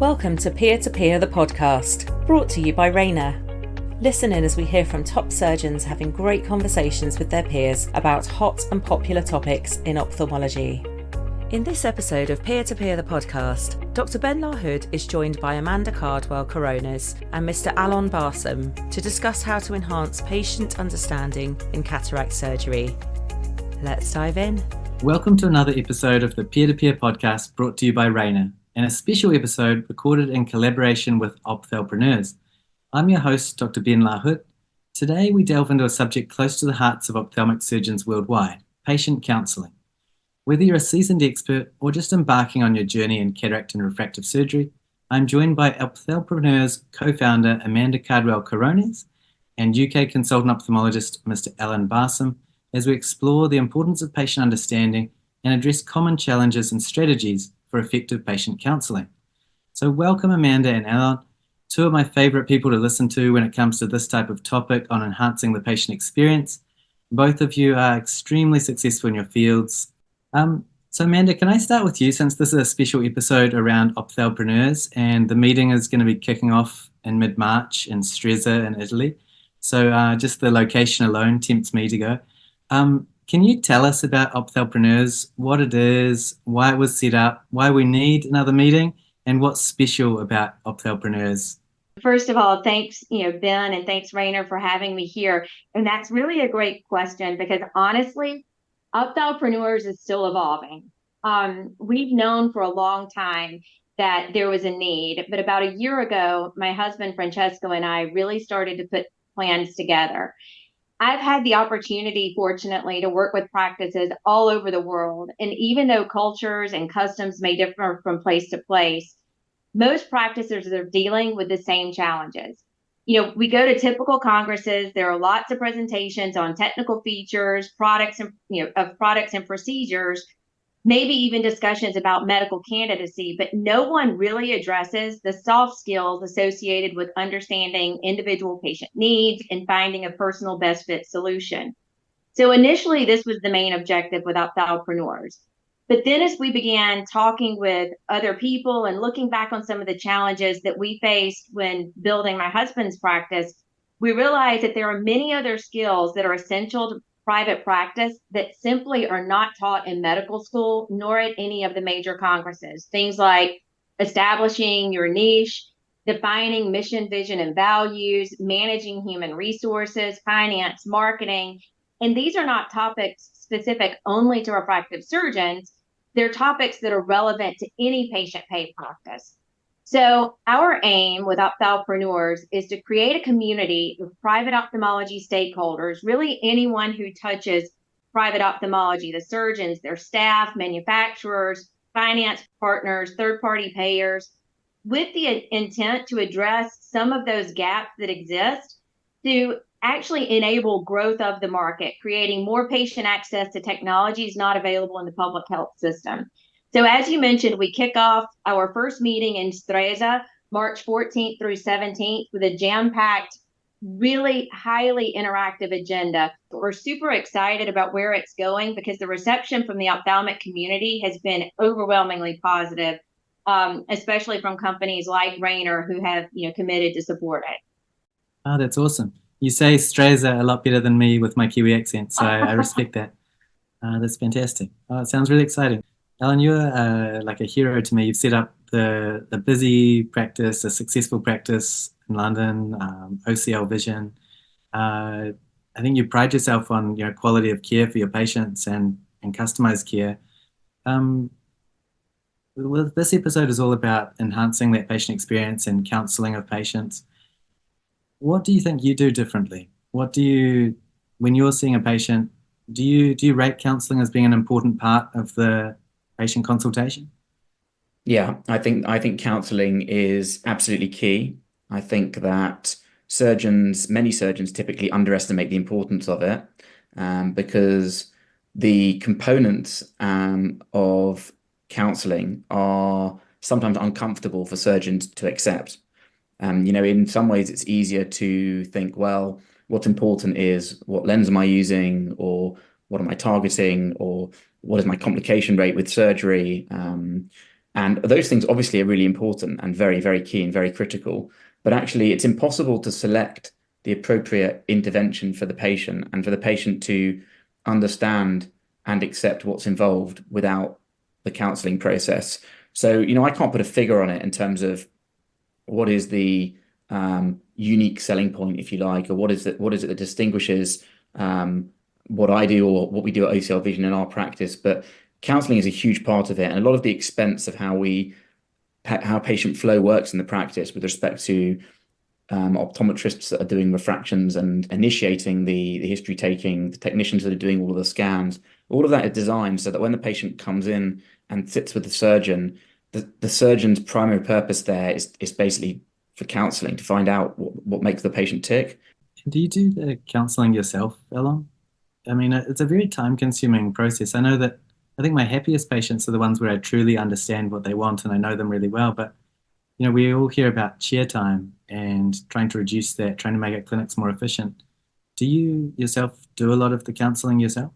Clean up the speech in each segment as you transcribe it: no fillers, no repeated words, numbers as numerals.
Welcome to Peer2Peer, the podcast, brought to you by Rayner. Listen in as we hear from top surgeons having great conversations with their peers about hot and popular topics in ophthalmology. In this episode of Peer2Peer, the podcast, Dr Ben LaHood is joined by Amanda Cardwell Carones and Mr Allon Barsam to discuss how to enhance patient understanding in cataract surgery. Let's dive in. Welcome to another episode of the Peer2Peer podcast brought to you by Rayner, and a special episode recorded in collaboration with Ophthalpreneurs. I'm your host, Dr Ben LaHood. Today we delve into a subject close to the hearts of ophthalmic surgeons worldwide, patient counselling. Whether you're a seasoned expert or just embarking on your journey in cataract and refractive surgery, I'm joined by Ophthalpreneurs co-founder Amanda Cardwell Carones and UK consultant ophthalmologist Mr Allon Barsam as we explore the importance of patient understanding and address common challenges and strategies for effective patient counselling. So welcome Amanda and Allon, two of my favourite people to listen to when it comes to this type of topic on enhancing the patient experience. Both of you are extremely successful in your fields. So Amanda, can I start with you, since this is a special episode around Ophthalpreneurs and the meeting is going to be kicking off in mid-March in Stresa in Italy. So just the location alone tempts me to go. Can you tell us about Ophthalpreneurs, what it is, why it was set up, why we need another meeting, and what's special about Ophthalpreneurs? First of all, thanks, Ben, and thanks, Rayner, for having me here. And that's really a great question because honestly, Ophthalpreneurs is still evolving. We've known for a long time that there was a need, but about a year ago, my husband Francesco and I really started to put plans together. I've had the opportunity, fortunately, to work with practices all over the world. And even though cultures and customs may differ from place to place, most practices are dealing with the same challenges. We go to typical congresses. There are lots of presentations on technical features, products and procedures, maybe even discussions about medical candidacy, but no one really addresses the soft skills associated with understanding individual patient needs and finding a personal best fit solution. So initially, this was the main objective with Ophthalpreneurs. But then as we began talking with other people and looking back on some of the challenges that we faced when building my husband's practice, we realized that there are many other skills that are essential to private practice that simply are not taught in medical school nor at any of the major congresses. Things like establishing your niche, defining mission, vision, and values, managing human resources, finance, marketing. And these are not topics specific only to refractive surgeons. They're topics that are relevant to any patient pay practice. So our aim with Ophthalpreneurs is to create a community of private ophthalmology stakeholders, really anyone who touches private ophthalmology, the surgeons, their staff, manufacturers, finance partners, third-party payers, with the intent to address some of those gaps that exist to actually enable growth of the market, creating more patient access to technologies not available in the public health system. So as you mentioned, we kick off our first meeting in Stresa, March 14th through 17th, with a jam-packed, really highly interactive agenda. We're super excited about where it's going because the reception from the ophthalmic community has been overwhelmingly positive, especially from companies like Rayner who have committed to support it. Oh, that's awesome. You say Stresa a lot better than me with my Kiwi accent, so I respect that. That's fantastic. Oh, it sounds really exciting. Allon, you're like a hero to me. You've set up the busy practice, a successful practice in London, OCL Vision. I think you pride yourself on quality of care for your patients and customized care. This episode is all about enhancing that patient experience and counselling of patients. What do you think you do differently? When you're seeing a patient, do you rate counselling as being an important part of the patient consultation? Yeah, I think counselling is absolutely key. I think that many surgeons typically underestimate the importance of it because the components of counselling are sometimes uncomfortable for surgeons to accept. In some ways it's easier to think, well, what's important is what lens am I using, or what am I targeting, or what is my complication rate with surgery? And those things obviously are really important and very, very key and very critical. But actually, it's impossible to select the appropriate intervention for the patient and for the patient to understand and accept what's involved without the counselling process. So, I can't put a figure on it in terms of what is the unique selling point, if you like, or what is it that distinguishes what I do or what we do at OCL Vision in our practice. But counselling is a huge part of it, and a lot of the expense of how patient flow works in the practice with respect to optometrists that are doing refractions and initiating the history taking, the technicians that are doing all of the scans, all of that is designed so that when the patient comes in and sits with the surgeon, the surgeon's primary purpose there is basically for counselling, to find out what makes the patient tick. Do you do the counselling yourself, Allon? I mean, it's a very time-consuming process. I think my happiest patients are the ones where I truly understand what they want and I know them really well. But, we all hear about chair time and trying to reduce that, trying to make our clinics more efficient. Do you yourself do a lot of the counselling yourself?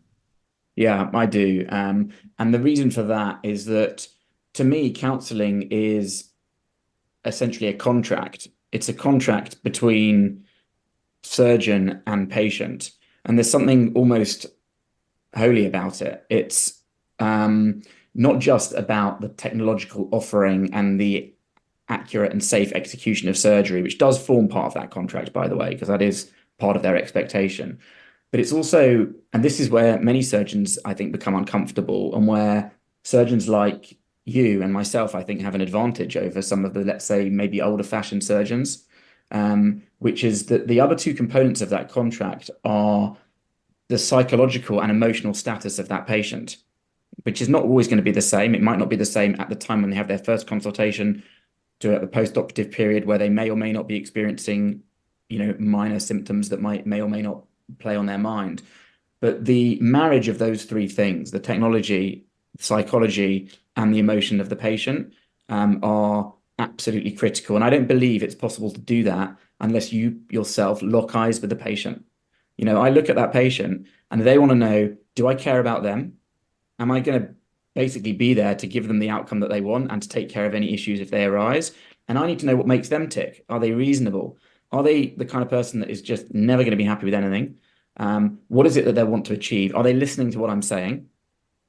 Yeah, I do. And the reason for that is that, to me, counselling is essentially a contract. It's a contract between surgeon and patient. And there's something almost holy about it. It's not just about the technological offering and the accurate and safe execution of surgery, which does form part of that contract, by the way, because that is part of their expectation. But it's also, and this is where many surgeons, I think, become uncomfortable, and where surgeons like you and myself, I think, have an advantage over some of the, let's say, maybe older-fashioned surgeons, which is that the other two components of that contract are the psychological and emotional status of that patient, which is not always going to be the same. It might not be the same at the time when they have their first consultation to at the post-operative period, where they may or may not be experiencing, minor symptoms that may or may not play on their mind. But the marriage of those three things, the technology, psychology, and the emotion of the patient, are absolutely critical. And I don't believe it's possible to do that unless you yourself lock eyes with the patient. I look at that patient and they want to know, do I care about them? Am I going to basically be there to give them the outcome that they want and to take care of any issues if they arise? And I need to know what makes them tick. Are they reasonable? Are they the kind of person that is just never going to be happy with anything? What is it that they want to achieve? Are they listening to what I'm saying?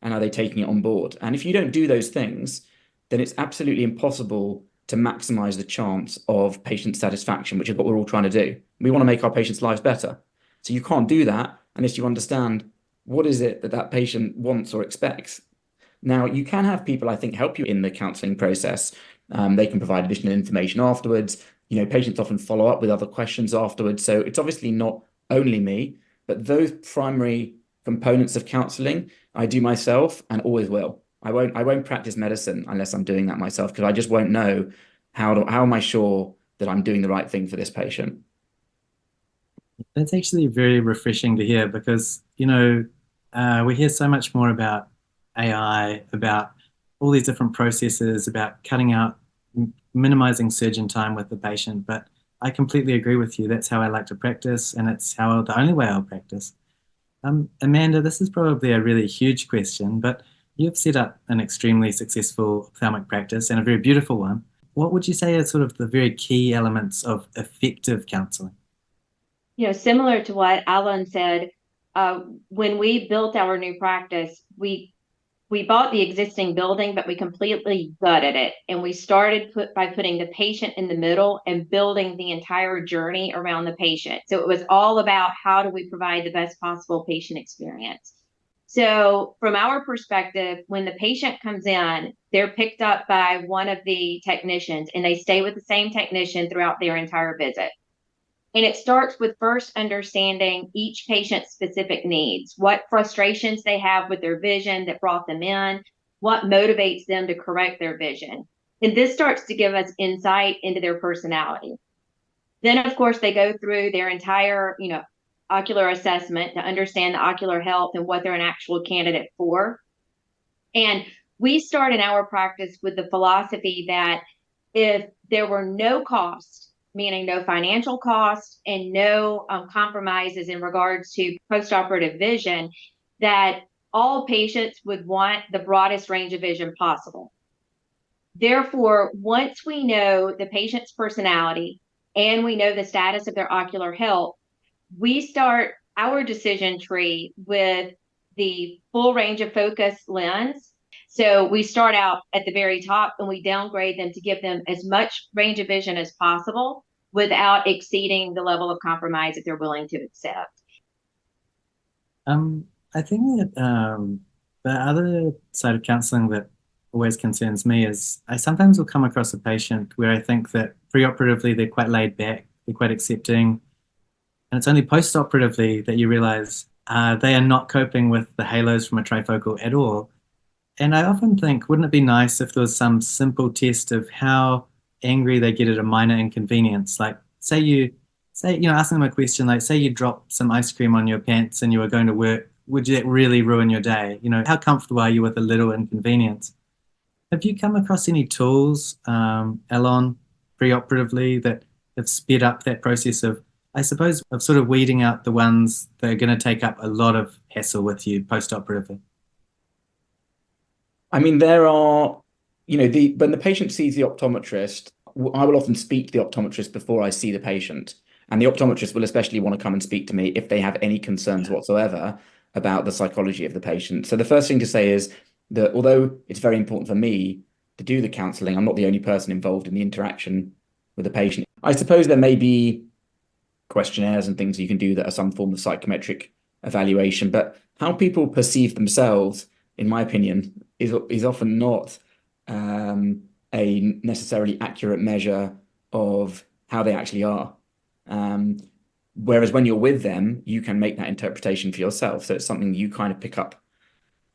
And are they taking it on board? And if you don't do those things, then it's absolutely impossible to maximize the chance of patient satisfaction, which is what we're all trying to do. We want to make our patients' lives better. So you can't do that unless you understand what is it that patient wants or expects. Now, you can have people, I think, help you in the counselling process. They can provide additional information afterwards. Patients often follow up with other questions afterwards. So it's obviously not only me, but those primary components of counselling I do myself and always will. I won't practice medicine unless I'm doing that myself, because I just won't know how am I sure that I'm doing the right thing for this patient. That's actually very refreshing to hear, because, we hear so much more about AI, about all these different processes, about cutting out, minimizing surgeon time with the patient. But I completely agree with you. That's how I like to practice, and it's the only way I'll practice. Amanda, this is probably a really huge question, but you've set up an extremely successful ophthalmic practice, and a very beautiful one. What would you say are sort of the very key elements of effective counselling? Similar to what Allon said, when we built our new practice, we bought the existing building, but we completely gutted it. And we started by putting the patient in the middle and building the entire journey around the patient. So it was all about, how do we provide the best possible patient experience? So from our perspective, when the patient comes in, they're picked up by one of the technicians, and they stay with the same technician throughout their entire visit. And it starts with first understanding each patient's specific needs, what frustrations they have with their vision that brought them in, what motivates them to correct their vision. And this starts to give us insight into their personality. Then, of course, they go through their entire, ocular assessment to understand the ocular health and what they're an actual candidate for. And we start in our practice with the philosophy that if there were no cost, meaning no financial cost and no compromises in regards to postoperative vision, that all patients would want the broadest range of vision possible. Therefore, once we know the patient's personality and we know the status of their ocular health, we start our decision tree with the full range of focus lens. So we start out at the very top and we downgrade them to give them as much range of vision as possible without exceeding the level of compromise that they're willing to accept. I think that the other side of counselling that always concerns me is I sometimes will come across a patient where I think that preoperatively they're quite laid back, they're quite accepting, and it's only post-operatively that you realise they are not coping with the halos from a trifocal at all. And I often think, wouldn't it be nice if there was some simple test of how angry they get at a minor inconvenience? Like, asking them a question like, say you drop some ice cream on your pants and you were going to work, would that really ruin your day? How comfortable are you with a little inconvenience? Have you come across any tools, Allon, preoperatively that have sped up that process of, I suppose, of sort of weeding out the ones that are going to take up a lot of hassle with you post-operatively? I mean, there are, when the patient sees the optometrist, I will often speak to the optometrist before I see the patient. And the optometrist will especially want to come and speak to me if they have any concerns whatsoever about the psychology of the patient. So the first thing to say is that although it's very important for me to do the counselling, I'm not the only person involved in the interaction with the patient. I suppose there may be questionnaires and things you can do that are some form of psychometric evaluation, but how people perceive themselves, in my opinion, is often not a necessarily accurate measure of how they actually are. Whereas when you're with them, you can make that interpretation for yourself. So it's something you kind of pick up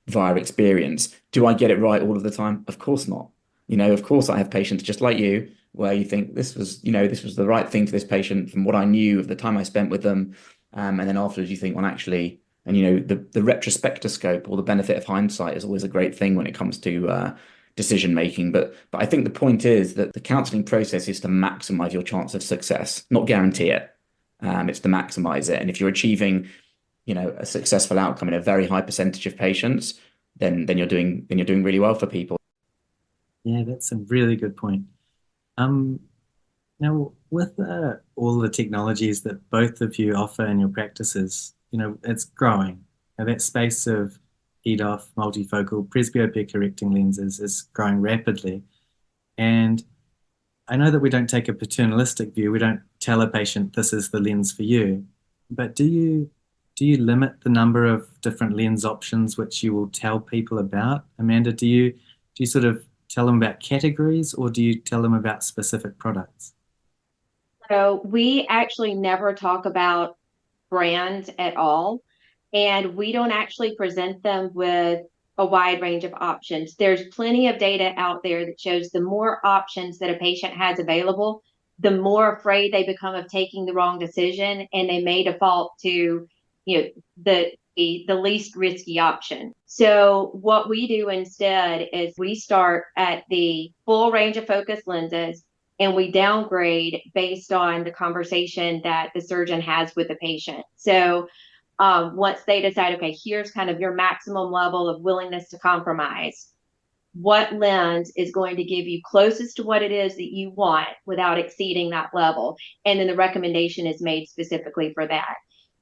via experience. Do I get it right all of the time? Of course not. Of course I have patients just like you where you think this was the right thing for this patient from what I knew of the time I spent with them. And then afterwards you think, well, actually, and the retrospectoscope or the benefit of hindsight is always a great thing when it comes to decision making. But I think the point is that the counselling process is to maximize your chance of success, not guarantee it. It's to maximize it. And if you're achieving, a successful outcome in a very high percentage of patients, then you're doing really well for people. Yeah, that's a really good point. Now, with all the technologies that both of you offer in your practices, it's growing. That space of EDOF, multifocal, presbyopia correcting lenses is growing rapidly. And I know that we don't take a paternalistic view. We don't tell a patient this is the lens for you. But do you limit the number of different lens options which you will tell people about? Amanda, do you sort of tell them about categories or do you tell them about specific products? So we actually never talk about brands at all. And we don't actually present them with a wide range of options. There's plenty of data out there that shows the more options that a patient has available, the more afraid they become of taking the wrong decision, and they may default to, the least risky option. So what we do instead is we start at the full range of focus lenses and we downgrade based on the conversation that the surgeon has with the patient. So once they decide, okay, here's kind of your maximum level of willingness to compromise, what lens is going to give you closest to what it is that you want without exceeding that level? And then the recommendation is made specifically for that.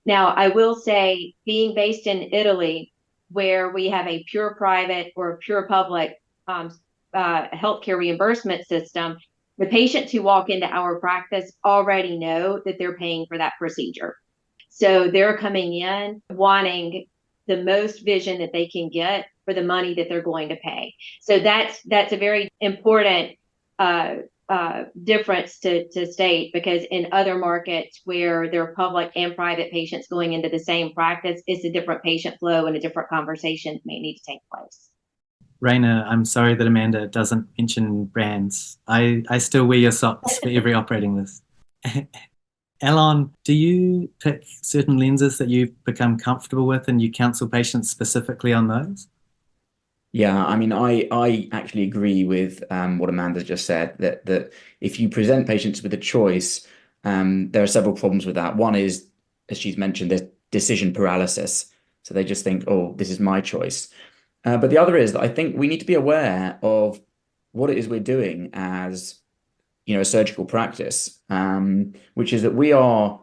Now, I will say, being based in Italy, where we have a pure private or pure public healthcare reimbursement system, the patients who walk into our practice already know that they're paying for that procedure. So they're coming in wanting the most vision that they can get for the money that they're going to pay. So that's a very important difference to state, because in other markets where there are public and private patients going into the same practice, it's a different patient flow and a different conversation may need to take place. Raina, I'm sorry that Amanda doesn't mention brands. I still wear your socks for every operating list. Allon, do you pick certain lenses that you've become comfortable with and you counsel patients specifically on those? Yeah, I mean, I actually agree with what Amanda just said, that if you present patients with a choice, there are several problems with that. One is, as she's mentioned, there's decision paralysis. So they just think, oh, this is my choice. But the other is that I think we need to be aware of what it is we're doing as, a surgical practice, which is that we are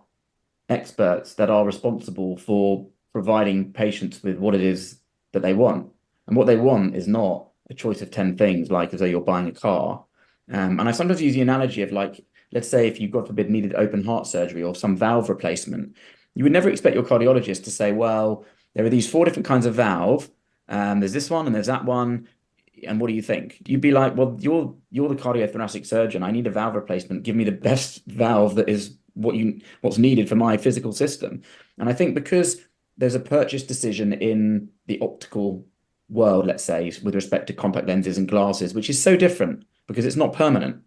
experts that are responsible for providing patients with what it is that they want. And what they want is not a choice of 10 things, like as though you're buying a car. And I sometimes use the analogy of, like, let's say if you, God forbid, needed open heart surgery or some valve replacement, you would never expect your cardiologist to say, well, there are these 4 different kinds of valve. There's this one and there's that one. And what do you think? You'd be like, well, you're the cardiothoracic surgeon. I need a valve replacement. Give me the best valve that is what's needed for my physical system. And I think because there's a purchase decision in the optical world, let's say, with respect to contact lenses and glasses, which is so different because it's not permanent.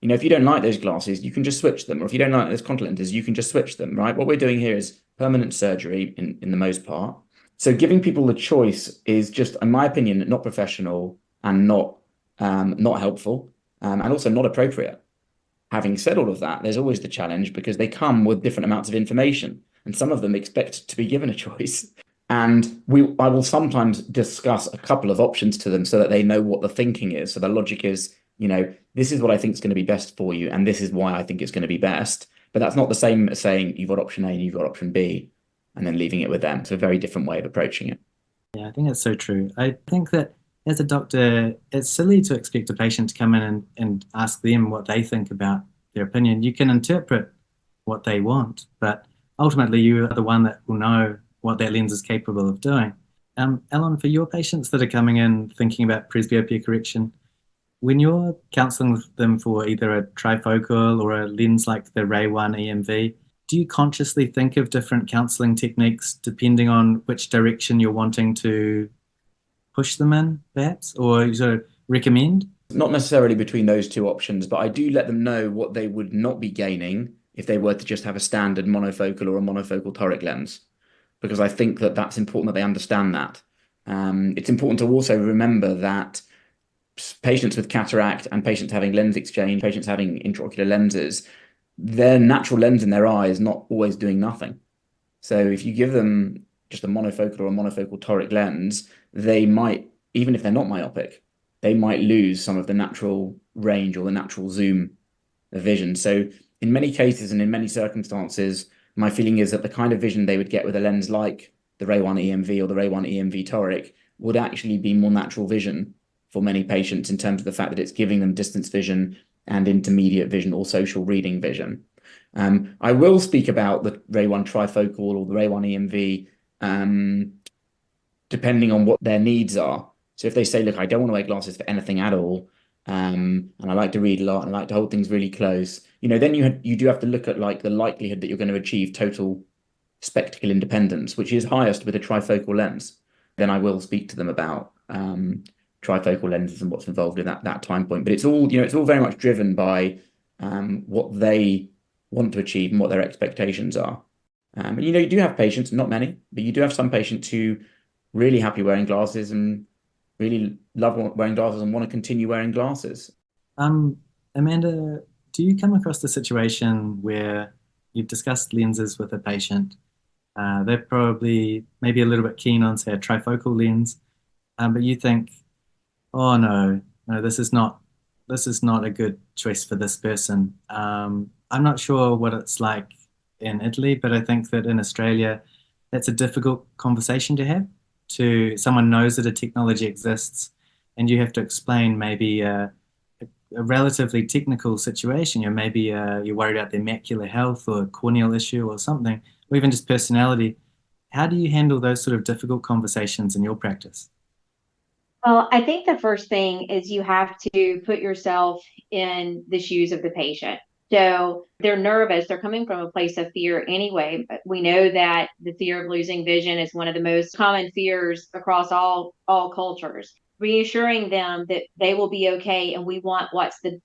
If you don't like those glasses, you can just switch them. Or if you don't like those contact lenses, you can just switch them, right? What we're doing here is permanent surgery in the most part. So giving people the choice is just, in my opinion, not professional and not helpful, and also not appropriate. Having said all of that, there's always the challenge because they come with different amounts of information, and some of them expect to be given a choice. And I will sometimes discuss a couple of options to them so that they know what the thinking is. So the logic is, this is what I think is going to be best for you, and this is why I think it's going to be best. But that's not the same as saying you've got option A and you've got option B, and then leaving it with them. It's a very different way of approaching it. Yeah, I think that's so true. I think that as a doctor, it's silly to expect a patient to come in and ask them what they think about their opinion. You can interpret what they want, but ultimately you are the one that will know what that lens is capable of doing. Allon, for your patients that are coming in thinking about presbyopia correction, when you're counselling with them for either a trifocal or a lens like the Ray 1 EMV, do you consciously think of different counselling techniques depending on which direction you're wanting to push them in, perhaps, or sort of recommend? Not necessarily between those two options, but I do let them know what they would not be gaining if they were to just have a standard monofocal or a monofocal toric lens, because I think that that's important that they understand that. It's important to also remember that patients with cataract and patients having lens exchange, patients having intraocular lenses, their natural lens in their eye is not always doing nothing. So if you give them just a monofocal or a monofocal toric lens, they might, even if they're not myopic, they might lose some of the natural range or the natural zoom of vision. So in many cases and in many circumstances, my feeling is that the kind of vision they would get with a lens like the Ray 1 EMV or the Ray 1 EMV toric would actually be more natural vision for many patients in terms of the fact that it's giving them distance vision and intermediate vision or social reading vision. I will speak about the Ray 1 trifocal or the Ray 1 EMV depending on what their needs are. So if they say, look, I don't want to wear glasses for anything at all, and I like to read a lot and I like to hold things really close, then you do have to look at like the likelihood that you're going to achieve total spectacle independence, which is highest with a trifocal lens. Then I will speak to them about trifocal lenses and what's involved in that time point. But it's all very much driven by what they want to achieve and what their expectations are. And you do have patients, not many, but you do have some patients who really happy wearing glasses and really love wearing glasses and want to continue wearing glasses. Amanda, do you come across the situation where you've discussed lenses with a patient? They're probably maybe a little bit keen on, say, a trifocal lens, but you think, oh no, this is not a good choice for this person. I'm not sure what it's like in Italy, but I think that in Australia, that's a difficult conversation to have. Someone knows that a technology exists, and you have to explain maybe a relatively technical situation. Maybe you're worried about their macular health or a corneal issue or something, or even just personality. How do you handle those sort of difficult conversations in your practice? Well, I think the first thing is you have to put yourself in the shoes of the patient. So they're nervous. They're coming from a place of fear anyway. But we know that the fear of losing vision is one of the most common fears across all cultures. Reassuring them that they will be okay and we want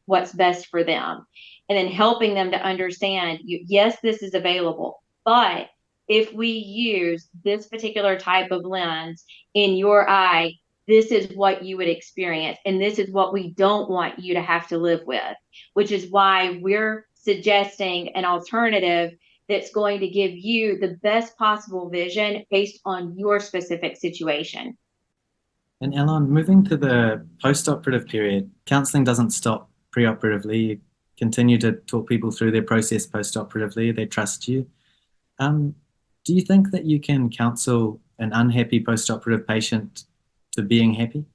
what's best for them. And then helping them to understand, yes, this is available, but if we use this particular type of lens in your eye, this is what you would experience. And this is what we don't want you to have to live with, which is why we're suggesting an alternative that's going to give you the best possible vision based on your specific situation. And Allon, moving to the post-operative period, counselling doesn't stop pre-operatively. You continue to talk people through their process post-operatively. They trust you. Do you think that you can counsel an unhappy post-operative patient to being happy?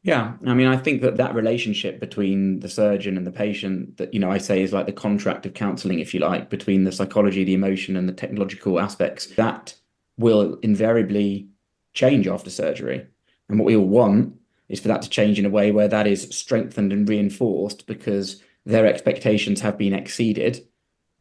Yeah, I mean, I think that relationship between the surgeon and the patient that, I say is like the contract of counseling, if you like, between the psychology, the emotion, and the technological aspects, that will invariably change after surgery. And what we all want is for that to change in a way where that is strengthened and reinforced because their expectations have been exceeded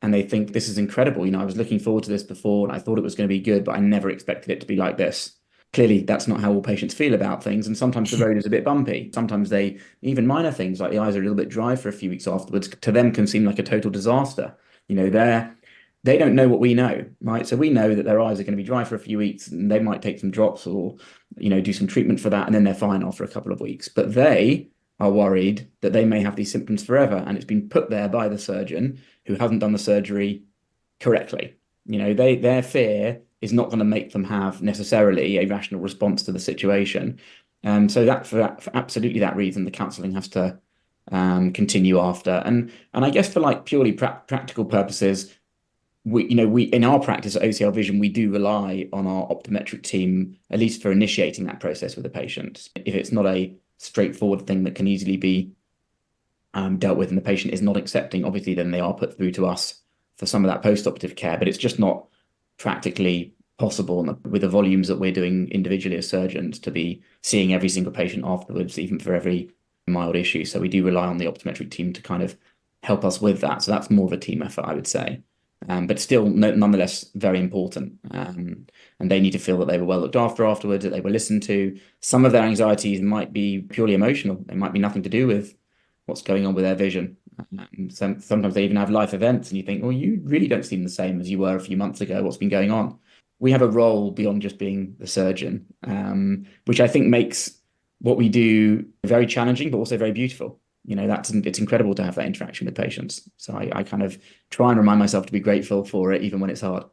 and they think this is incredible. I was looking forward to this before and I thought it was going to be good, but I never expected it to be like this. Clearly, that's not how all patients feel about things. And sometimes the road is a bit bumpy. Sometimes even minor things like the eyes are a little bit dry for a few weeks afterwards, to them can seem like a total disaster. They don't know what we know, right? So we know that their eyes are going to be dry for a few weeks and they might take some drops or, do some treatment for that. And then they're fine after a couple of weeks. But they are worried that they may have these symptoms forever. And it's been put there by the surgeon who hasn't done the surgery correctly. Their fear is not going to make them have necessarily a rational response to the situation. So that for absolutely that reason, the counselling has to continue after. And I guess for like purely practical purposes, we in our practice at OCL Vision, we do rely on our optometric team, at least for initiating that process with the patient. If it's not a straightforward thing that can easily be dealt with and the patient is not accepting, obviously then they are put through to us for some of that post-operative care, but it's just not practically possible with the volumes that we're doing individually as surgeons to be seeing every single patient afterwards, even for every mild issue. So we do rely on the optometric team to kind of help us with that. So that's more of a team effort, I would say. But still, nonetheless, very important. And they need to feel that they were well looked after afterwards, that they were listened to. Some of their anxieties might be purely emotional. They might be nothing to do with what's going on with their vision. Sometimes they even have life events and you think, well, you really don't seem the same as you were a few months ago. What's been going on? We have a role beyond just being the surgeon, which I think makes what we do very challenging, but also very beautiful. It's incredible to have that interaction with patients. So I kind of try and remind myself to be grateful for it, even when it's hard.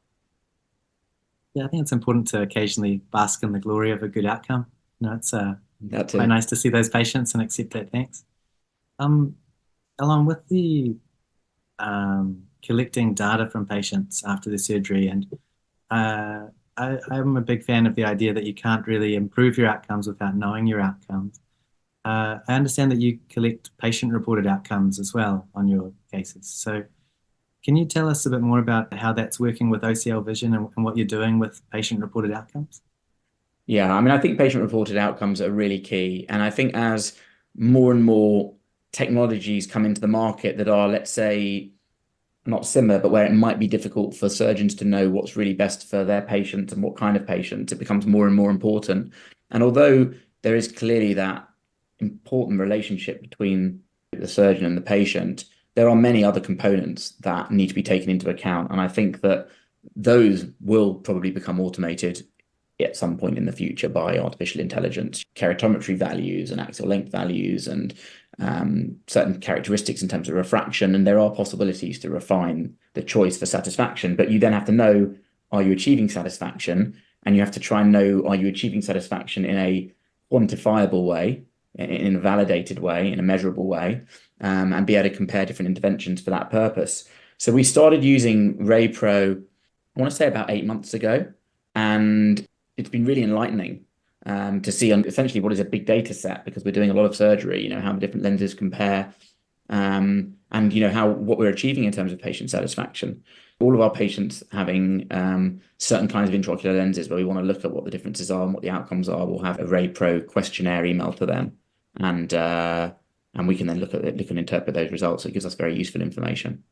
Yeah, I think it's important to occasionally bask in the glory of a good outcome. It's quite nice to see those patients and accept that. Thanks. Along with the collecting data from patients after the surgery, and I'm a big fan of the idea that you can't really improve your outcomes without knowing your outcomes. I understand that you collect patient-reported outcomes as well on your cases. So can you tell us a bit more about how that's working with OCL Vision and what you're doing with patient-reported outcomes? Yeah, I mean, I think patient-reported outcomes are really key. And I think as more and more technologies come into the market that are, let's say, not similar, but where it might be difficult for surgeons to know what's really best for their patients and what kind of patients, it becomes more and more important. And although there is clearly that important relationship between the surgeon and the patient, there are many other components that need to be taken into account. And I think that those will probably become automated at some point in the future by artificial intelligence, keratometry values and axial length values and certain characteristics in terms of refraction. And there are possibilities to refine the choice for satisfaction, but you then have to know, are you achieving satisfaction? And you have to try and know, are you achieving satisfaction in a quantifiable way, in a validated way, in a measurable way, and be able to compare different interventions for that purpose. So we started using RayPro, I want to say about 8 months ago, and it's been really enlightening to see essentially what is a big data set, because we're doing a lot of surgery, how the different lenses compare, and what we're achieving in terms of patient satisfaction. All of our patients having certain kinds of intraocular lenses where we want to look at what the differences are and what the outcomes are, we'll have a RayPro questionnaire emailed to them, and we can then look and interpret those results. So it gives us very useful information.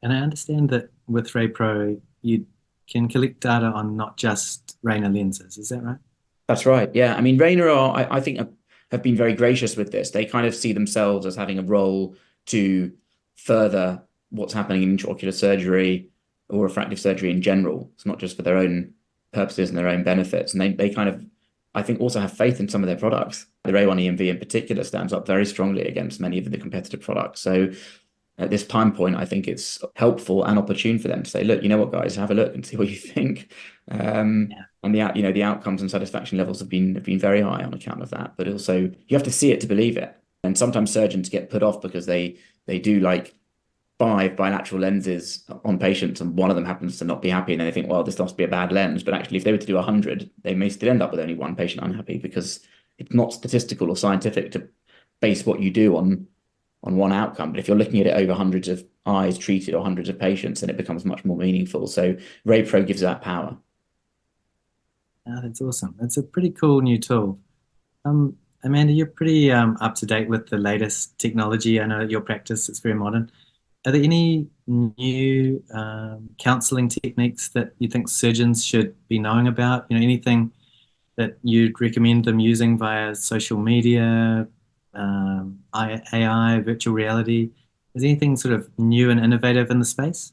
And I understand that with RayPro, you can collect data on not just Rayner lenses. Is that right? That's right. Yeah. I mean, Rayner I think, have been very gracious with this. They kind of see themselves as having a role to further what's happening in intraocular surgery or refractive surgery in general. It's not just for their own purposes and their own benefits. And they kind of, I think, also have faith in some of their products. The Ray 1 EMV in particular stands up very strongly against many of the competitive products. So at this time point, I think it's helpful and opportune for them to say, look, you know what, guys, have a look and see what you think. And the outcomes and satisfaction levels have been very high on account of that. But also, you have to see it to believe it. And sometimes surgeons get put off because they do like 5 bilateral lenses on patients, and one of them happens to not be happy, and then they think, well, this must be a bad lens. But actually, if they were to do 100, they may still end up with only one patient unhappy, because it's not statistical or scientific to base what you do on one outcome. But if you're looking at it over hundreds of eyes treated or hundreds of patients, then it becomes much more meaningful. So Ray Pro gives that power. Oh, that's awesome. It's a pretty cool new tool. Amanda, you're pretty up to date with the latest technology. I know at your practice it's very modern. Are there any new counselling techniques that you think surgeons should be knowing about? Anything that you'd recommend them using via social media, AI, virtual reality? Is there anything sort of new and innovative in the space?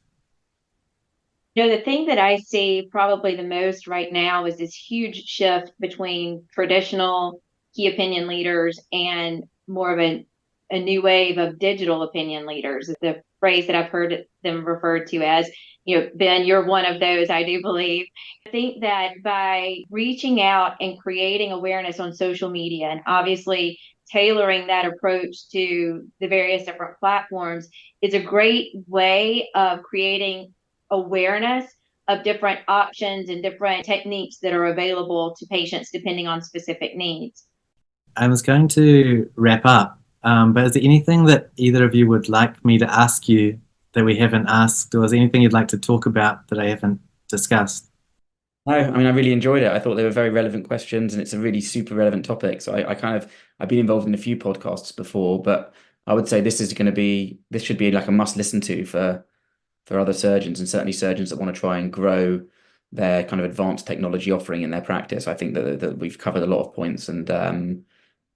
The thing that I see probably the most right now is this huge shift between traditional key opinion leaders and more of a new wave of digital opinion leaders. The phrase that I've heard them referred to as, Ben, you're one of those, I do believe. I think that by reaching out and creating awareness on social media, and obviously tailoring that approach to the various different platforms, is a great way of creating awareness of different options and different techniques that are available to patients depending on specific needs. I was going to wrap up, but is there anything that either of you would like me to ask you that we haven't asked, or is there anything you'd like to talk about that I haven't discussed? No, I mean, I really enjoyed it. I thought they were very relevant questions, and it's a really super relevant topic. So I've been involved in a few podcasts before, but I would say this should be like a must listen to for other surgeons, and certainly surgeons that want to try and grow their kind of advanced technology offering in their practice. I think that we've covered a lot of points and a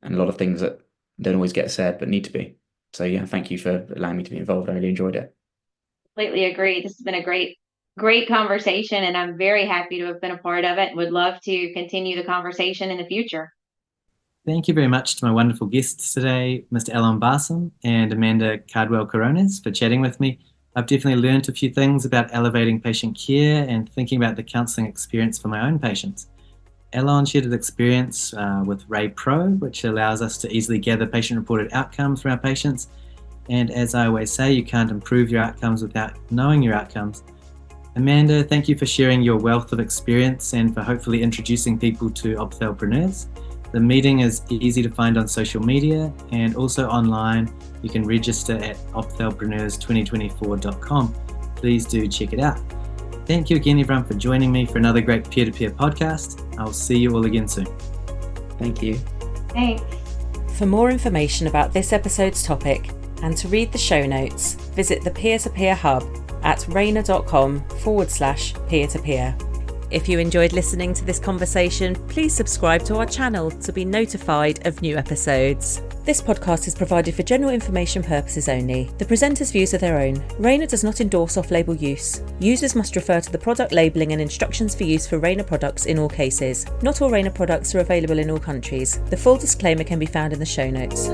lot of things that don't always get said but need to be. So yeah, thank you for allowing me to be involved. I really enjoyed it. Completely agree. This has been a great conversation, and I'm very happy to have been a part of it and would love to continue the conversation in the future. Thank you very much to my wonderful guests today, Mr Allon Barsam and Amanda Cardwell Carones, for chatting with me. I've definitely learned a few things about elevating patient care and thinking about the counselling experience for my own patients. Allon shared his experience with Ray Pro, which allows us to easily gather patient-reported outcomes from our patients. And as I always say, you can't improve your outcomes without knowing your outcomes. Amanda, thank you for sharing your wealth of experience and for hopefully introducing people to Ophthalpreneurs. The meeting is easy to find on social media and also online. You can register at ophthalpreneurs2024.com. Please do check it out. Thank you again, everyone, for joining me for another great peer-to-peer podcast. I'll see you all again soon. Thank you. Thanks. For more information about this episode's topic and to read the show notes, visit the Peer2Peer hub at rainer.com/peer-to-peer. If you enjoyed listening to this conversation, please subscribe to our channel to be notified of new episodes. This podcast is provided for general information purposes only. The presenter's views are their own. Rainer does not endorse off-label use. Users must refer to the product labelling and instructions for use for Rainer products in all cases. Not all Rainer products are available in all countries. The full disclaimer can be found in the show notes.